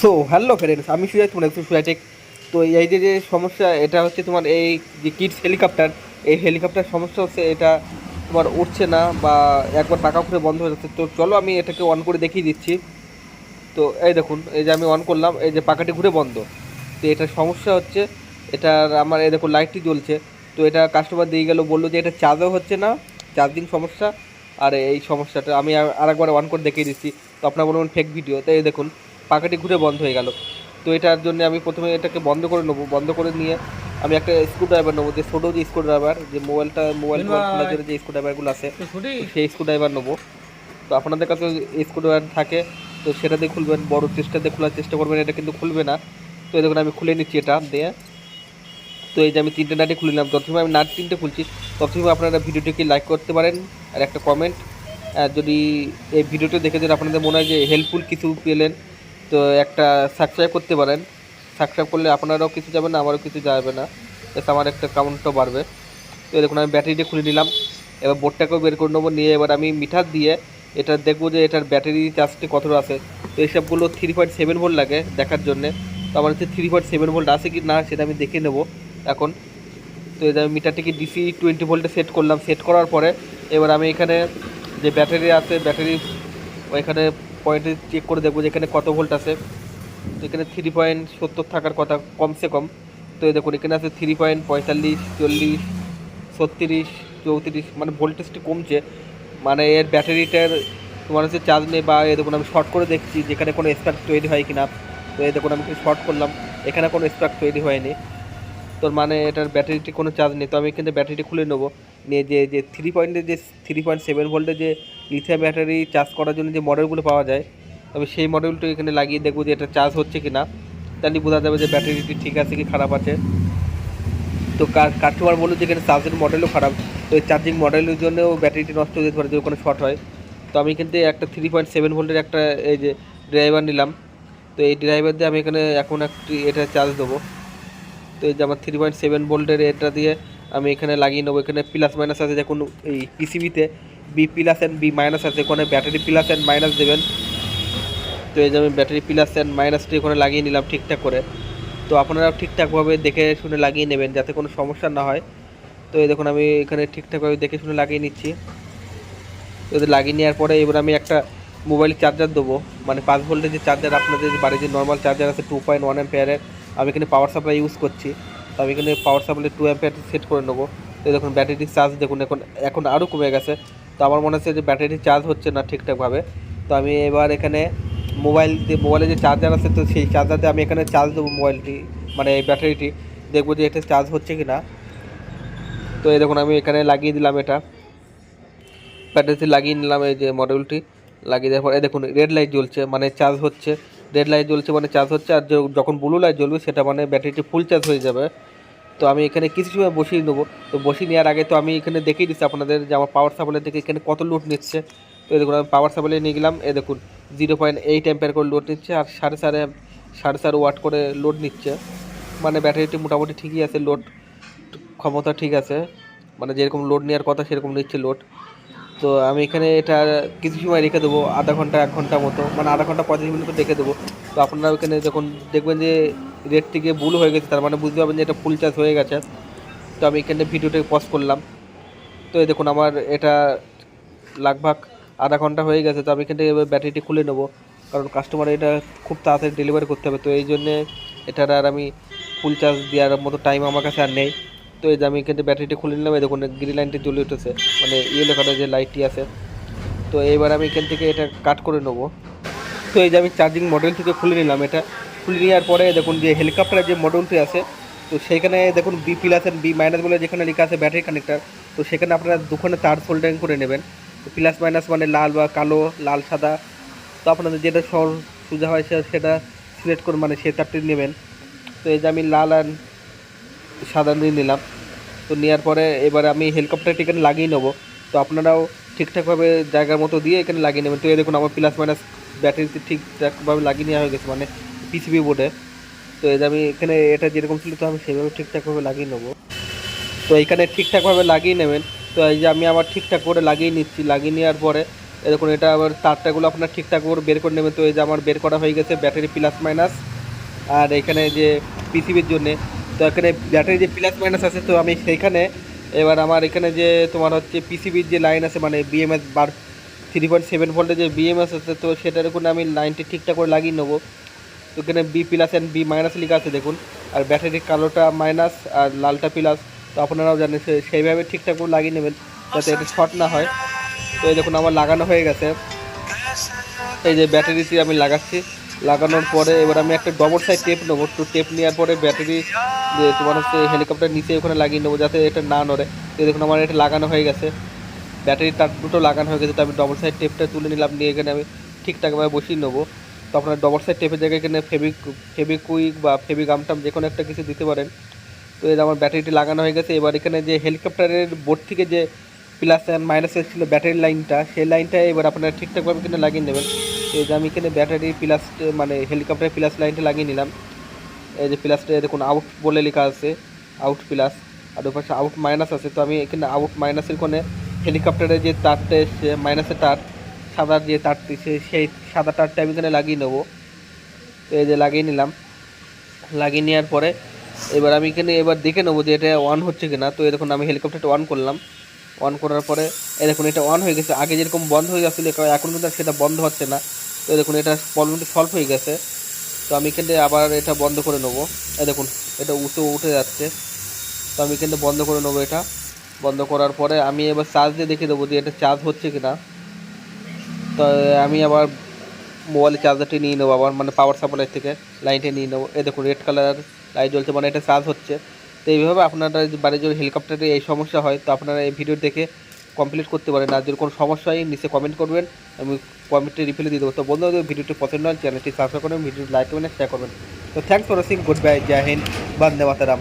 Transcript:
So hello friends, আমি সুজাই, তোমার একটু সুজাইটেক। তো এই যে যে সমস্যা, এটা হচ্ছে তোমার এই যে কিডস হেলিকপ্টার, এই হেলিকপ্টার সমস্যা হচ্ছে এটা তোমার উঠছে না বা একবার পাকা করে বন্ধ হয়ে যাচ্ছে। তো চলো আমি এটাকে অন করে দেখিয়ে দিচ্ছি। তো এই দেখুন, এই যে আমি অন করলাম, এই যে পাকাটি ঘুরে বন্ধ। তো এটার সমস্যা হচ্ছে, এটার আমার এই দেখুন লাইটটি জ্বলছে। তো এটা কাস্টমার দিয়ে গেল, বললো যে এটা চার্জও হচ্ছে না, চার্জিং সমস্যা। আর এই সমস্যাটা আমি আরেকবার অন করে দেখিয়ে দিচ্ছি। তো আপনার বলবেন ফেক ভিডিও, তাই এই দেখুন পাখাটি ঘুরে বন্ধ হয়ে গেল। তো এটার জন্য আমি প্রথমে এটাকে বন্ধ করে নেবো। বন্ধ করে নিয়ে আমি একটা স্ক্রু ড্রাইভার নেবো, যে ছোটো যে স্ক্রু ড্রাইভার, যে মোবাইল টোবাইল খোলার জন্য যে স্ক্রু ড্রাইভারগুলো আছে, তো সেই স্ক্রু ড্রাইভার নেবো। তো আপনাদের কাছে স্ক্রু ড্রাইভার থাকে তো সেটা দিয়ে খুলবেন, বড় চেষ্টা দিয়ে খোলার চেষ্টা করবেন, এটা কিন্তু খুলবে না। তো এই দেখুন আমি খুলে নিচ্ছি এটা দিয়ে। তো এই যে আমি তিনটে নাটই খুলে নিলাম, প্রথমে আমি নাট তিনটে খুলছি। প্রথমে আপনারা ভিডিওটিকে লাইক করতে পারেন আর একটা কমেন্ট। যদি এই ভিডিওটি দেখে যদি আপনাদের মনে হয় যে হেল্পফুল কিছু পেলেন, তো একটা সাবস্ক্রাইব করতে পারেন। সাবস্ক্রাইব করলে আপনারাও কিছু যাবে না, আমারও কিছু যাবে না, এতে আমার একটা কাউন্টও বাড়বে। তো দেখুন আমি ব্যাটারিটা খুলে নিলাম। এবার বোর্ডটাকেও বের করে নেবো, নিয়ে এবার আমি মিটার দিয়ে এটা দেখবো যে এটার ব্যাটারি চার্জটি কতটা আছে। তো এইসবগুলো 3.7 ভোল্ট লাগে দেখার জন্যে। তো আমার হচ্ছে 3.7 ভোল্ট আছে কি না সেটা আমি দেখে নেবো এখন। তো এই যে আমি মিটারটিকে ডিসি 20 ভোল্টে সেট করলাম। সেট করার পরে এবার আমি এখানে যে ব্যাটারি আছে, ব্যাটারি ওইখানে পয়েন্টে চেক করে দেখবো যে এখানে কত ভোল্ট আছে। তো এখানে 3.70 থাকার কথা কমসে কম। তো এই দেখুন এখানে আছে 3.45, 40, 36, 34, মানে ভোল্টেজটি কমছে। মানে এর ব্যাটারিটার তোমার হচ্ছে চার্জ নেই। বা এই দেখুন আমি শর্ট করে দেখছি যেখানে কোনো স্পার্ক তৈরি হয় কিনা। তো এই দেখুন আমি শর্ট করলাম, এখানে কোনো স্পার্ক তৈরি হয়নি। তোর মানে এটার ব্যাটারিটি কোনো চার্জ নেই। তো আমি এখানে ব্যাটারিটি খুলে নেবো, নিয়ে যে 3.7 ভোল্টের যে লিথিয়াম ব্যাটারি চার্জ করার জন্য যে মডেলগুলো পাওয়া যায়, তবে সেই মডেলটি এখানে লাগিয়ে দেখবো যে এটা চার্জ হচ্ছে কি না। তাহলে বোঝা যাবে যে ব্যাটারিটি ঠিক আছে কি খারাপ আছে। তো কাস্টমার বললো যে এখানে চার্জের মডেলও খারাপ। তো এই চার্জিং মডেলের জন্যও ব্যাটারিটি নষ্ট হয়ে যেতে পারে যদি কোনো শর্ট হয়। তো আমি কিন্তু একটা 3.7 ভোল্টের একটা এই যে ড্রাইভার নিলাম। তো এই ড্রাইভার দিয়ে আমি এখানে এখন একটি এটা চার্জ দেবো। তো এই যে আমার 3.7 ভোল্টের এটা দিয়ে আমি এখানে লাগিয়ে নেবো। এখানে প্লাস মাইনাস আছে, দেখুন এই পিসিবিতে B plus and B minus আছে, ওখানে ব্যাটারি প্লাস অ্যান্ড মাইনাস দেবেন। তো এই যে আমি ব্যাটারি প্লাস অ্যান্ড মাইনাসটি ওখানে লাগিয়ে নিলাম ঠিকঠাক করে। তো আপনারাও ঠিকঠাকভাবে দেখে শুনে লাগিয়ে নেবেন যাতে কোনো সমস্যা না হয়। তো এই দেখুন আমি এখানে ঠিকঠাকভাবে দেখে শুনে লাগিয়ে নিচ্ছি। তো এদের লাগিয়ে নেওয়ার পরে এবার আমি একটা মোবাইল চার্জার দেবো, মানে 5 ভোল্টের যে চার্জার, আপনাদের বাড়ির যে নর্মাল চার্জার আছে 2.1 অ্যাম্পিয়ারের, আমি এখানে পাওয়ার সাপ্লাই ইউজ করছি। তো আমি এখানে পাওয়ার সাপ্লাই 2 অ্যাম্পিয়ার সেট করে নেবো। তো দেখুন ব্যাটারির চার্জ দেখুন এখন এখন আরও কমে গেছে। তো আমার মনে হচ্ছে যে ব্যাটারি চার্জ হচ্ছে না ঠিকঠাকভাবে। তো আমি এবার এখানে মোবাইলে যে চার্জার আছে, তো সেই চার্জার দিয়ে আমি এখানে চার্জ দেবো মোবাইলটি, মানে এই ব্যাটারিটি, দেখবো যে এটা চার্জ হচ্ছে কি না। তো এই দেখুন আমি এখানে লাগিয়ে দিলাম এটা, ব্যাটারিতে লাগিয়ে নিলাম এই যে মডিউলটি। লাগিয়ে দেওয়ার পরে দেখুন রেড লাইট জ্বলছে, মানে চার্জ হচ্ছে। রেড লাইট জ্বলছে মানে চার্জ হচ্ছে। আর যখন ব্লু লাইট জ্বলবে সেটা মানে ব্যাটারিটি ফুল চার্জ হয়ে যাবে। তো আমি এখানে কিছু সময় বসিয়ে নেবো। তো বসিয়ে নেওয়ার আগে তো আমি এখানে দেখিয়ে দিচ্ছি আপনাদের যে আমার পাওয়ার সাপ্লাই থেকে এখানে কত লোড নিচ্ছে। তো এই দেখুন আমি পাওয়ার সাপ্লাই নিয়ে গেলাম, এই দেখুন 0.8 অ্যাম্পিয়ার করে লোড নিচ্ছে, আর সাড়ে চার ওয়াট করে লোড নিচ্ছে। মানে ব্যাটারিটি মোটামুটি ঠিকই আছে, লোড ক্ষমতা ঠিক আছে, মানে যেরকম লোড নেওয়ার কথা সেরকম নিচ্ছে লোড। তো আমি এখানে এটা কিছু সময় রেখে দেবো, আধা ঘন্টা 1 ঘন্টা মতো, মানে আধা ঘন্টা 45 মিনিট রেখে দেবো। তো আপনারা ওখানে যখন দেখবেন যে রেড থেকে বুল হয়ে গেছে, তার মানে বুঝতে পারবেন যে এটা ফুল চার্জ হয়ে গেছে। তো আমি এখানে ভিডিওটাকে পজ করলাম। তো এই দেখুন আমার এটা লাগভাগ আধা ঘন্টা হয়ে গেছে। তো আমি এখান থেকে এবার ব্যাটারিটি খুলে নেবো, কারণ কাস্টমার এটা খুব তাড়াতাড়ি ডেলিভারি করতে হবে। তো এই জন্যে এটার আর আমি ফুল চার্জ দেওয়ার মতো টাইম আমার কাছে আর নেই। তো এই যে আমি এখান থেকে ব্যাটারিটি খুলে নিলাম, এই দেখুন গ্রিন লাইনটি জ্বলে উঠেছে, মানে ইয়েলো কালারের যে লাইটটি আছে। তো এইবার আমি এখান থেকে এটা কাট করে নেবো। তো এই যে আমি চার্জিং মডেল থেকে খুলে নিলাম, এটা খুলে নেওয়ার পরে দেখুন যে হেলিকপ্টারের যে মডেলটি আছে, তো সেইখানে দেখুন B plus and B minus বলে যেখানে লেখা আছে ব্যাটারি কানেক্টার, তো সেখানে আপনারা দুখানে তার সোল্ডারিং করে নেবেন। তো প্লাস মাইনাস মানে লাল বা কালো, লাল সাদা, তো আপনাদের যেটা সোজা হয় সেটা সিলেক্ট করে মানে সে তারটি নেবেন। তো এই যে আমি লাল আর সাদা নিয়ে নিলাম। তো নেওয়ার পরে এবারে আমি হেলিকপ্টারটি এখানে লাগিয়ে নেবো। তো আপনারাও ঠিকঠাকভাবে জায়গার মতো দিয়ে এখানে লাগিয়ে নেবেন। তো এই দেখুন আমার প্লাস মাইনাস ব্যাটারিতে ঠিকঠাকভাবে লাগিয়ে নেওয়া হয়ে গেছে, মানে পিসিবি বোর্ডে। তো এই যে আমি এখানে এটা যেরকম ছিল তো আমি সেভাবে ঠিকঠাকভাবে লাগিয়ে নেবো। তো এইখানে ঠিকঠাকভাবে লাগিয়ে নেবেন। তো এই যে আমি আমার ঠিকঠাক করে লাগিয়ে নিচ্ছি, লাগিয়ে নেওয়ার পরে এই দেখুন এটা আবার তারটাগুলো আপনার ঠিকঠাক করে বের করে নেবেন। তো এই যে আমার বের করা হয়ে গেছে ব্যাটারি প্লাস মাইনাস, আর এখানে যে পিসিবির জন্যে, তো এখানে ব্যাটারি যে প্লাস মাইনাস আছে, তো আমি সেইখানে এবার আমার এখানে যে তোমার হচ্ছে পিসিবির যে লাইন আছে মানে বিএমএস বার 3.7 ভোল্টের যে বিএমএস আছে, তো সেটার উপরে আমি লাইনটি ঠিকঠাক করে লাগিয়ে নেবো। তো এখানে B plus and B minus লেখা আছে দেখুন, আর ব্যাটারির কালোটা মাইনাস আর লালটা প্লাস। তো আপনারাও জানেন সেইভাবে ঠিকঠাক করে লাগিয়ে নেবেন যাতে এটা শর্ট না হয়। তো এই দেখুন আমার লাগানো হয়ে গেছে, এই যে ব্যাটারিটি আমি লাগাচ্ছি। লাগানোর পরে এবার আমি একটা ডবল সাইড টেপ নেবো। তো টেপ নেওয়ার পরে ব্যাটারি যে তোমার হচ্ছে হেলিকপ্টার নিচে ওখানে লাগিয়ে নেবো যাতে এটা না নড়ে। তো দেখুন আমার এটা লাগানো হয়ে গেছে, ব্যাটারি তার দুটো লাগানো হয়ে গেছে। তো আমি ডবল সাইড টেপটা তুলে নিলাম, নিয়ে এখানে আমি ঠিকঠাকভাবে বসিয়ে নেবো। তো আপনার ডবল সাইড টেপের জায়গায় এখানে ফেবিকুইক বা ফেবিগামটাম যে কোনো একটা কিছু দিতে পারেন। তো এই আমার ব্যাটারিটি লাগানো হয়ে গেছে। এবার এখানে যে হেলিকপ্টারের বোর্ড থেকে যে প্লাস অ্যান্ড মাইনাসের ছিল ব্যাটারি লাইনটা, সেই লাইনটা এবার আপনারা ঠিকঠাকভাবে কিনে লাগিয়ে নেবেন। এই যে আমি এখানে ব্যাটারি প্লাস মানে হেলিকপ্টারের প্লাস লাইনটা লাগিয়ে নিলাম। এই যে প্লাসটা দেখুন আউট বলে লেখা আছে, আউট প্লাস, আর ওই পাশে আউট মাইনাস আছে। তো আমি এখানে আউট মাইনাসের কোণে হেলিকপ্টারের যে তারটা এসছে মাইনাসের তার, সাদা যে তারটি সেই সাদা তারটা আমি এখানে লাগিয়ে নেবো। তো এই যে লাগিয়ে নিলাম, লাগিয়ে নেওয়ার পরে এবার আমি এখানে এবার দেখে নেবো যে এটা অন হচ্ছে কিনা। তো এই দেখুন আমি হেলিকপ্টারটা অন করলাম, অন করার পরে এই দেখুন এটা অন হয়ে গেছে। আগে যেরকম বন্ধ হয়ে যাচ্ছিলো এখন কিন্তু আর সেটা বন্ধ হচ্ছে না। তো এই দেখুন এটা প্রবলেমটি সলভ হয়ে গেছে। তো আমি এখানে আবার এটা বন্ধ করে নেবো। এই দেখুন এটা উঠে যাচ্ছে। তো আমি এখানে বন্ধ করে নেবো এটা। বন্ধ করার পরে আমি এবার চার্জ দিয়ে দেখে দেবো যে এটা চার্জ হচ্ছে কিনা। তো আমি আবার মোবাইলের চার্জারটি নিয়ে নেবো, আবার মানে পাওয়ার সাপ্লাই থেকে লাইনটা নিয়ে নেবো। এই দেখুন রেড কালার লাইট জ্বলছে, মানে এটা চার্জ হচ্ছে। তো এইভাবে আপনারা বাড়ির যদি হেলিকপ্টারে এই সমস্যা হয়, তো আপনারা এই ভিডিও দেখে কমপ্লিট করতে পারেন। আর যদি কোনো সমস্যা হয় নিচে কমেন্ট করবেন, আমি কমেন্টে রিপ্লাই দিয়ে দেবো। তো বন্ধুরা ভিডিওটি পছন্দ হয় চ্যানেলটি সাবস্ক্রাইব করবেন, ভিডিওটি লাইক করবেন, শেয়ার করবেন। তো thanks for watching, good bye, জয় হিন্দ, বন্দে মাতরম।